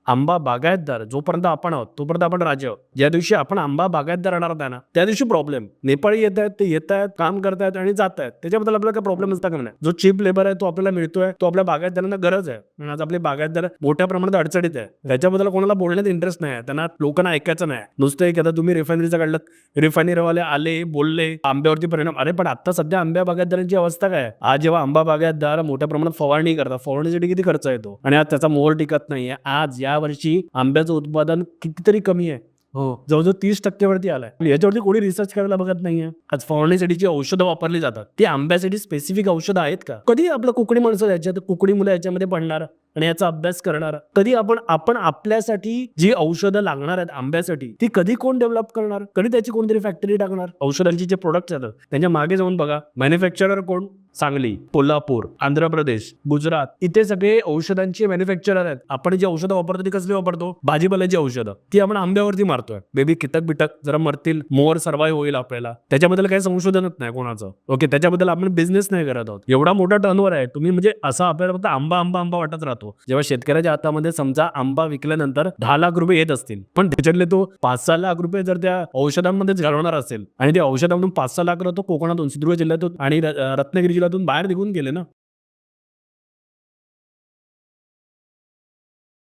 आंबा बागायतदार जोपर्यंत आपण आहोत तोपर्यंत आपण राजे आहोत. ज्या दिवशी आपण आंबा बागायतदार राहणार आहे ना, त्या दिवशी प्रॉब्लेम. नेपाळी येत आहेत, ते येत आहेत, काम करतायत आणि जात आहेत. त्याच्याबद्दल आपल्याला काही प्रॉब्लेम नसता का नाही. जो चीप लेबर आहे तो आपल्याला मिळतोय, तो आपल्या बागायतदारांना गरज आहे. आणि आज आपले बागायतदार मोठ्या प्रमाणात अडचणीत आहे. त्याच्याबद्दल कोणाला बोलण्यात इंटरेस्ट नाही आहे. त्यांना लोकांना ऐकायचं नाही. नुसतं एक आता तुम्ही रिफायनरीचं काढलं, रिफायनरीवाले आले, बोलले, आंब्यावरती परिणाम. अरे पण आता सध्या आंब्या बागायतदारांची अवस्था काय आहे? आज जेव्हा आंबा बागायतदार मोठ्या प्रमाणात फवारणी करतात, फवारणीसाठी किती खर्च येतो आणि आज त्याचा मोहर टिकत नाहीये. आज या वर्षी आंब्याचं उत्पादन कितीतरी कमी आहे. हो, जवळजवळ 30% वरती आलाय. याच्यावरती कोणी रिसर्च करायला बघत नाहीये. आज फवारणीसाठीची औषधं वापरली जातात, ती आंब्यासाठी स्पेसिफिक औषधं आहेत का? कधी आपलं कोकणी माणसं याच्यात, कोकणी मुलं याच्यामध्ये पडणार आणि याचा अभ्यास करणार? कधी आपण आपल्यासाठी जी औषधं लागणार आहेत आंब्यासाठी, ती कधी कोण डेव्हलप करणार? कधी त्याची कोणतरी फॅक्टरी टाकणार? औषधांची जे प्रोडक्ट्स आहेत त्यांच्या मागे जाऊन बघा, मॅन्युफॅक्चरर कोण? सांगली, कोल्हापूर, आंध्र प्रदेश, गुजरात, इथे सगळे औषधांचे मॅन्युफॅक्चरर आहेत. आपण जी औषधं वापरतो ती कसली वापरतो? भाजीपाल्याची औषधं, ती आपण आंब्यावरती मारतोय. बेबी कीटक बिटक जरा मरतील, मोर सर्वाईव्ह होईल आपल्याला. त्याच्याबद्दल काही संशोधनच नाही कोणाचं. ओके, त्याच्याबद्दल आपण बिझनेस नाही करत आहोत. एवढा मोठा टर्नओव्हर आहे. तुम्ही म्हणजे असं आपल्याला फक्त आंबा आंबा आंबा वाटत राहतो. जेव्हा शेतकऱ्याच्या हातामध्ये समजा आंबा विकल्यानंतर 10 लाख रुपये येत असतील, पण त्याच्यातले तो 5-6 लाख रुपये जर त्या औषधांमध्येच घालवणार असेल आणि त्या औषधामधून 5-6 लाख तो कोकणातून, सिंधुदुर्ग जिल्ह्यातून आणि रत्नागिरी जिल्ह्यातून बाहेर निघून गेले ना.